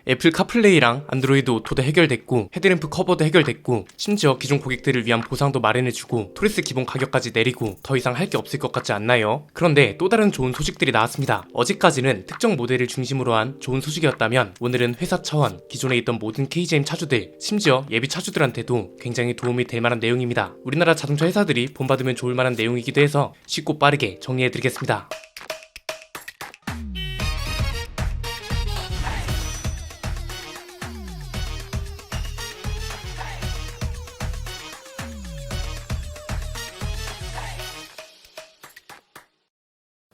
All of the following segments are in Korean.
애플 카플레이랑 안드로이드 오토도 해결됐고 헤드램프 커버도 해결됐고 심지어 기존 고객들을 위한 보상도 마련해주고 토레스 기본 가격까지 내리고 더 이상 할 게 없을 것 같지 않나요? 그런데 또 다른 좋은 소식들이 나왔습니다. 어제까지는 특정 모델을 중심으로 한 좋은 소식이었다면 오늘은 회사 차원, 기존에 있던 모든 KGM 차주들, 심지어 예비 차주들한테도 굉장히 도움이 될 만한 내용입니다. 우리나라 자동차 회사들이 본받으면 좋을 만한 내용이기도 해서 쉽고 빠르게 정리해드리겠습니다.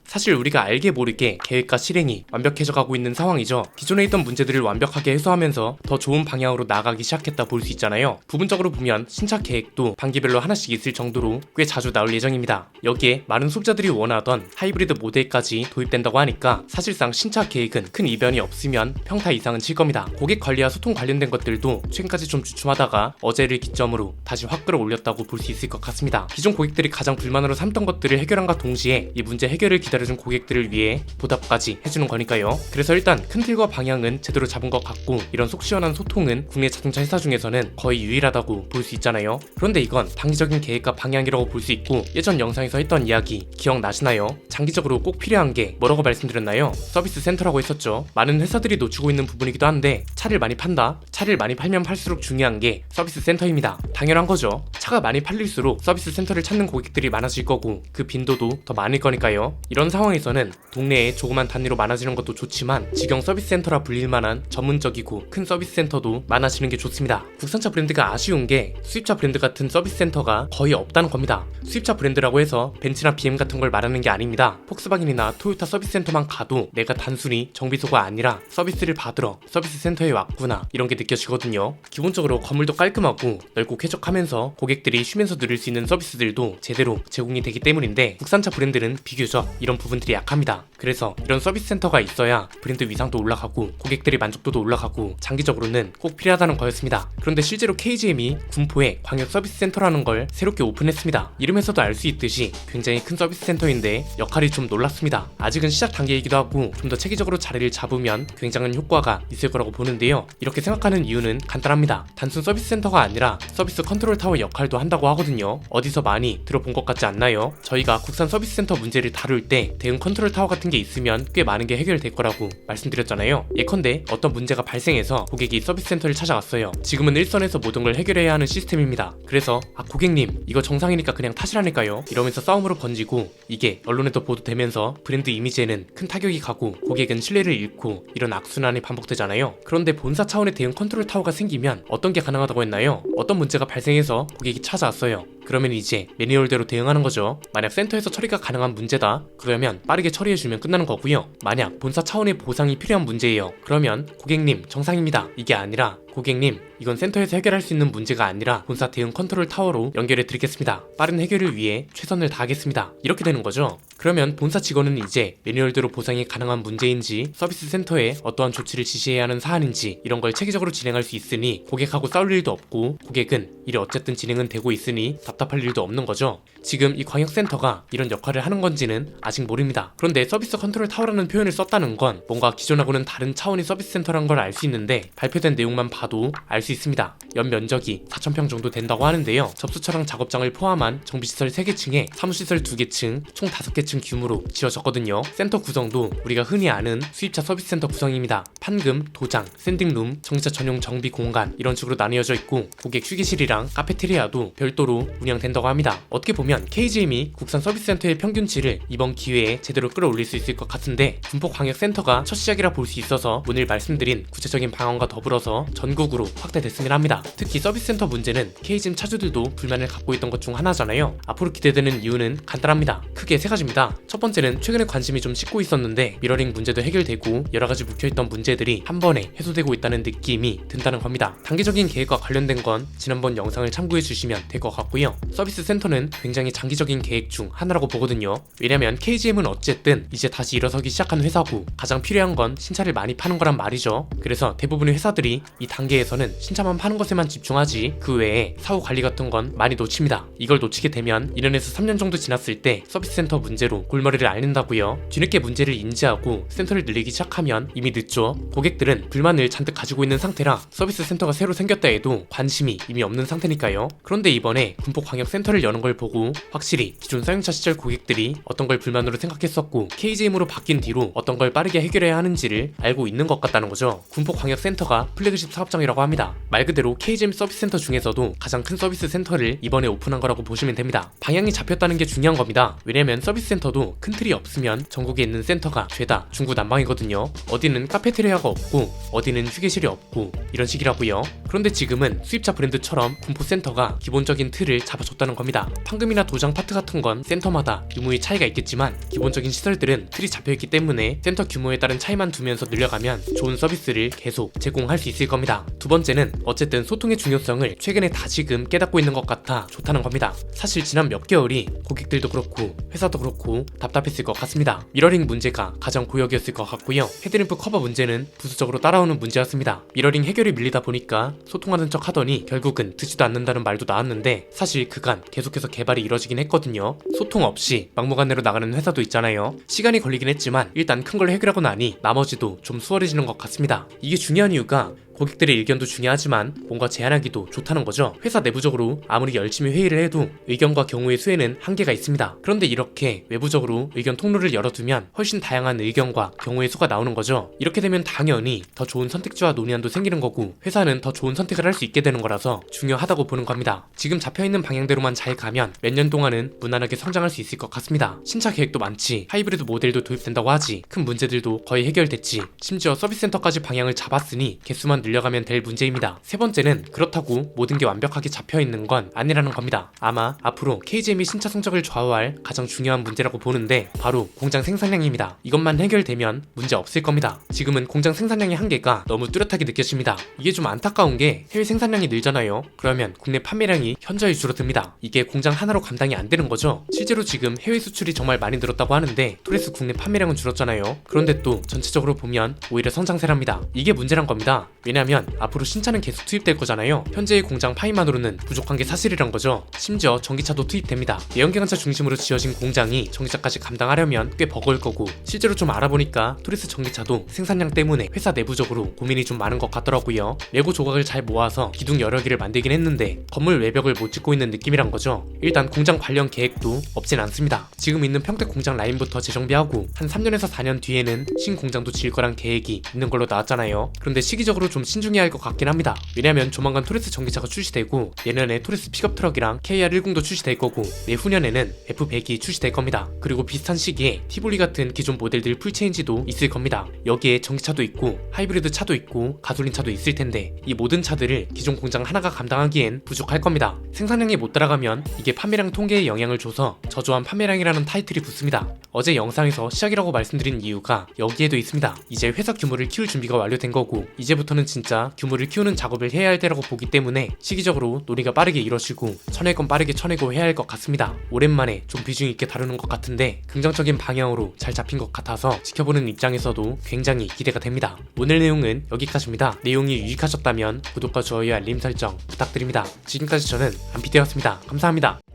사실 우리가 알게 모르게 계획과 실행이 완벽해져 가고 있는 상황이죠. 기존에 있던 문제들을 완벽하게 해소하면서 더 좋은 방향으로 나아가기 시작했다 볼 수 있잖아요. 부분적으로 보면 신차 계획도 반기별로 하나씩 있을 정도로 꽤 자주 나올 예정입니다. 여기에 많은 소비자들이 원하던 하이브리드 모델까지 도입된다고 하니까 사실상 신차 계획은 큰 이변이 없으면 평타 이상은 칠 겁니다. 고객 관리와 소통 관련된 것들도 최근까지 좀 주춤하다가 어제를 기점으로 다시 확 끌어올렸다고 볼 수 있을 것 같습니다. 기존 고객들이 가장 불만으로 삼던 것들을 해결함과 동시에 이 문제 해결을 기다려준 고객들을 위해 보답까지 해주는 거니까요. 그래서 일단 큰 틀과 방향은 제대로 잡은 것 같고 이런 속 시원한 소통은 국내 자동차 회사 중에서는 거의 유일하다고 볼 수 있잖아요. 그런데 이건 단기적인 계획과 방향이라고 볼 수 있고 예전 영상에서 했던 이야기 기억나시나요? 장기적으로 꼭 필요한 게 뭐라고 말씀드렸나요? 서비스 센터라고 했었죠. 많은 회사들이 놓치고 있는 부분이기도 한데 차를 많이 판다? 차를 많이 팔면 팔수록 중요한 게 서비스 센터입니다. 당연한 거죠. 차가 많이 팔릴수록 서비스 센터를 찾는 고객들이 많아질 거고 그 빈도도 더 많을 거니까요. 이런 상황에서는 동네에 조그만 단위로 많아지는 것도 좋지만 직영 서비스 센터라 불릴 만한 전문적이고 큰 서비스 센터도 많아지는 게 좋습니다. 국산차 브랜드가 아쉬운 게 수입차 브랜드 같은 서비스 센터가 거의 없다는 겁니다. 수입차 브랜드라고 해서 벤츠나 BM 같은 걸 말하는 게 아닙니다. 폭스바겐이나 토요타 서비스 센터만 가도 내가 단순히 정비소가 아니라 서비스를 받으러 서비스 센터에 왔구나 이런 게 느껴지거든요. 기본적으로 건물도 깔끔하고 넓고 쾌적하면서 고객들이 쉬면서 누릴 수 있는 서비스들도 제대로 제공이 되기 때문인데 국산차 브랜드는 비교적 이런 부분들이 약합니다. 그래서 이런 서비스 센터가 있어야 브랜드 위상도 올라가고 고객들의 만족도도 올라가고 장기적으로는 꼭 필요하다는 거였습니다. 그런데 실제로 KGM이 군포에 광역 서비스 센터라는 걸 새롭게 오픈했습니다. 이름에서도 알 수 있듯이 굉장히 큰 서비스 센터인데 역할이 좀 놀랍습니다. 아직은 시작 단계이기도 하고 좀 더 체계적으로 자리를 잡으면 굉장한 효과가 있을 거라고 보는데요. 이렇게 생각하는 이유는 간단합니다. 단순 서비스 센터가 아니라 서비스 컨트롤 타워 역할도 한다고 하거든요. 어디서 많이 들어본 것 같지 않나요? 저희가 국산 서비스 센터 문제를 다룰 때 대응 컨트롤 타워 같은 게 있으면 꽤 많은 게 해결될 거라고 말씀드렸잖아요. 예컨대 어떤 문제가 발생해서 고객이 서비스 센터를 찾아왔어요. 지금은 일선에서 모든 걸 해결해야 하는 시스템입니다. 그래서 고객님 이거 정상이니까 그냥 타시라니까요 이러면서 싸움으로 번지고 이게 언론에도 보도되면서 브랜드 이미지에는 큰 타격이 가고 고객은 신뢰를 잃고 이런 악순환이 반복되잖아요. 그런데 본사 차원의 대응 컨트롤 타워가 생기면 어떤 게 가능하다고 했나요? 어떤 문제가 발생해서 고객이 찾아왔어요. 그러면 이제 매뉴얼대로 대응하는 거죠. 만약 센터에서 처리가 가능한 문제다 그러면 빠르게 처리해주면 끝나는 거고요. 만약 본사 차원의 보상이 필요한 문제예요. 그러면 고객님 정상입니다 이게 아니라 고객님 이건 센터에서 해결할 수 있는 문제가 아니라 본사 대응 컨트롤 타워로 연결해 드리겠습니다. 빠른 해결을 위해 최선을 다하겠습니다. 이렇게 되는 거죠. 그러면 본사 직원은 이제 매뉴얼대로 보상이 가능한 문제인지 서비스 센터에 어떠한 조치를 지시해야 하는 사안인지 이런 걸 체계적으로 진행할 수 있으니 고객하고 싸울 일도 없고 고객은 일이 어쨌든 진행은 되고 있으니 답답할 일도 없는 거죠. 지금 이 광역센터가 이런 역할을 하는 건지는 아직 모릅니다. 그런데 서비스 컨트롤 타워라는 표현을 썼다는 건 뭔가 기존하고는 다른 차원의 서비스 센터라는 걸 알 수 있는데 발표된 내용만 봐도 알 수 있습니다. 연 면적이 4,000평 정도 된다고 하는데요. 접수처랑 작업장을 포함한 정비시설 3개 층에 사무시설 2개 층, 총 5개 층 규모로 지어졌거든요. 센터 구성도 우리가 흔히 아는 수입차 서비스 센터 구성입니다. 판금, 도장, 샌딩룸, 정비차 전용 정비 공간 이런 식으로 나뉘어져 있고 고객 휴게실이랑 카페테리아도 별도로 운영된다고 합니다. 어떻게 보면 KGM이 국산 서비스 센터의 평균치를 이번 기회에 제대로 끌어올릴 수 있을 것 같은데 군포광역센터가 첫 시작이라 볼 수 있어서 오늘 말씀드린 구체적인 방안과 더불어서 전국으로 확대됐으면 합니다. 특히 서비스 센터 문제는 KGM 차주들도 불만을 갖고 있던 것 중 하나잖아요. 앞으로 기대되는 이유는 간단합니다. 크게 3가지입니다. 첫 번째는 최근에 관심이 좀 식고 있었는데 미러링 문제도 해결되고 여러가지 묵혀있던 문제들이 한 번에 해소되고 있다는 느낌이 든다는 겁니다. 단기적인 계획과 관련된 건 지난번 영상을 참고해 주시면 될 것 같고요. 서비스 센터는 굉장히 장기적인 계획 중 하나라고 보거든요. 왜냐면 KGM은 어쨌든 이제 다시 일어서기 시작한 회사고 가장 필요한 건 신차를 많이 파는 거란 말이죠. 그래서 대부분의 회사들이 이 단기 단계에서는 신차만 파는 것에만 집중하지 그 외에 사후 관리 같은 건 많이 놓칩니다. 이걸 놓치게 되면 1년에서 3년 정도 지났을 때 서비스 센터 문제로 골머리를 앓는다고요. 뒤늦게 문제를 인지하고 센터를 늘리기 시작하면 이미 늦죠. 고객들은 불만을 잔뜩 가지고 있는 상태라 서비스 센터가 새로 생겼다 해도 관심이 이미 없는 상태니까요. 그런데 이번에 군포광역센터를 여는 걸 보고 확실히 기존 사용차 시절 고객들이 어떤 걸 불만으로 생각했었고 KGM으로 바뀐 뒤로 어떤 걸 빠르게 해결해야 하는지를 알고 있는 것 같다는 거죠. 군포광역센터가 플래그십 사업장이라고 합니다. 말 그대로 KGM 서비스 센터 중에서도 가장 큰 서비스 센터를 이번에 오픈한 거라고 보시면 됩니다. 방향이 잡혔다는 게 중요한 겁니다. 왜냐면 서비스 센터도 큰 틀이 없으면 전국에 있는 센터가 죄다 중구난방이거든요. 어디는 카페테리아가 없고 어디는 휴게실이 없고 이런 식이라고요. 그런데 지금은 수입차 브랜드처럼 군포센터가 기본적인 틀을 잡아줬다는 겁니다. 판금이나 도장 파트 같은 건 센터마다 유무의 차이가 있겠지만 기본적인 시설들은 틀이 잡혀있기 때문에 센터 규모에 따른 차이만 두면서 늘려가면 좋은 서비스를 계속 제공할 수 있을 겁니다. 두 번째는 어쨌든 소통의 중요성을 최근에 다시금 깨닫고 있는 것 같아 좋다는 겁니다. 사실 지난 몇 개월이 고객들도 그렇고 회사도 그렇고 답답했을 것 같습니다. 미러링 문제가 가장 고역이었을 것 같고요. 헤드램프 커버 문제는 부수적으로 따라오는 문제였습니다. 미러링 해결이 밀리다 보니까 소통하는 척 하더니 결국은 듣지도 않는다는 말도 나왔는데 사실 그간 계속해서 개발이 이뤄지긴 했거든요. 소통 없이 막무가내로 나가는 회사도 있잖아요. 시간이 걸리긴 했지만 일단 큰 걸 해결하고 나니 나머지도 좀 수월해지는 것 같습니다. 이게 중요한 이유가 고객들의 의견도 중요하지만 뭔가 제안하기도 좋다는 거죠. 회사 내부적으로 아무리 열심히 회의를 해도 의견과 경우의 수에는 한계가 있습니다. 그런데 이렇게 외부적으로 의견 통로를 열어두면 훨씬 다양한 의견과 경우의 수가 나오는 거죠. 이렇게 되면 당연히 더 좋은 선택지와 논의안도 생기는 거고 회사는 더 좋은 선택을 할 수 있게 되는 거라서 중요하다고 보는 겁니다. 지금 잡혀있는 방향대로만 잘 가면 몇 년 동안은 무난하게 성장할 수 있을 것 같습니다. 신차 계획도 많지, 하이브리드 모델도 도입된다고 하지, 큰 문제들도 거의 해결됐지, 심지어 서비스 센터까지 방향을 잡았으니 개수만 늘려가면 될 문제입니다. 세 번째는 그렇다고 모든 게 완벽하게 잡혀있는 건 아니라는 겁니다. 아마 앞으로 KGM이 신차 성적을 좌우할 가장 중요한 문제라고 보는데 바로 공장 생산량입니다. 이것만 해결되면 문제 없을 겁니다. 지금은 공장 생산량의 한계가 너무 뚜렷하게 느껴집니다. 이게 좀 안타까운 게 해외 생산량이 늘잖아요. 그러면 국내 판매량이 현저히 줄어듭니다. 이게 공장 하나로 감당이 안 되는 거죠. 실제로 지금 해외 수출이 정말 많이 늘었다고 하는데 토레스 국내 판매량은 줄었잖아요. 그런데 또 전체적으로 보면 오히려 성장세랍니다. 이게 문제란 겁니다. 왜냐면 앞으로 신차는 계속 투입될 거잖아요. 현재의 공장 파이만으로는 부족한 게 사실이란 거죠. 심지어 전기차도 투입됩니다. 내연기관차 중심으로 지어진 공장이 전기차까지 감당하려면 꽤 버거울 거고 실제로 좀 알아보니까 토레스 전기차도 생산량 때문에 회사 내부적으로 고민이 좀 많은 것 같더라고요. 레고 조각을 잘 모아서 기둥 여러 개를 만들긴 했는데 건물 외벽을 못 짓고 있는 느낌이란 거죠. 일단 공장 관련 계획도 없진 않습니다. 지금 있는 평택 공장 라인부터 재정비하고 한 3년에서 4년 뒤에는 신공장도 지을 거란 계획이 있는 걸로 나왔잖아요. 그런데 시기적으로 좀 신중해야 할 것 같긴 합니다. 왜냐면 조만간 토레스 전기차가 출시되고 내년에 토레스 픽업 트럭이랑 KR10도 출시될 거고 내후년에는 F100이 출시될 겁니다. 그리고 비슷한 시기에 티볼리 같은 기존 모델들 풀체인지도 있을 겁니다. 여기에 전기차도 있고 하이브리드 차도 있고 가솔린 차도 있을 텐데 이 모든 차들을 기존 공장 하나가 감당하기엔 부족할 겁니다. 생산량이 못 따라가면 이게 판매량 통계에 영향을 줘서 저조한 판매량이라는 타이틀이 붙습니다. 어제 영상에서 시작이라고 말씀드린 이유가 여기에도 있습니다. 이제 회사 규모를 키울 준비가 완료된 거고 이제부터는 진짜 규모를 키우는 작업을 해야 할 때라고 보기 때문에 시기적으로 논의가 빠르게 이뤄지고 쳐낼 건 빠르게 쳐내고 해야 할 것 같습니다. 오랜만에 좀 비중 있게 다루는 것 같은데 긍정적인 방향으로 잘 잡힌 것 같아서 지켜보는 입장에서도 굉장히 기대가 됩니다. 오늘 내용은 여기까지입니다. 내용이 유익하셨다면 구독과 좋아요 알림 설정 부탁드립니다. 지금까지 저는 안피디였습니다. 감사합니다.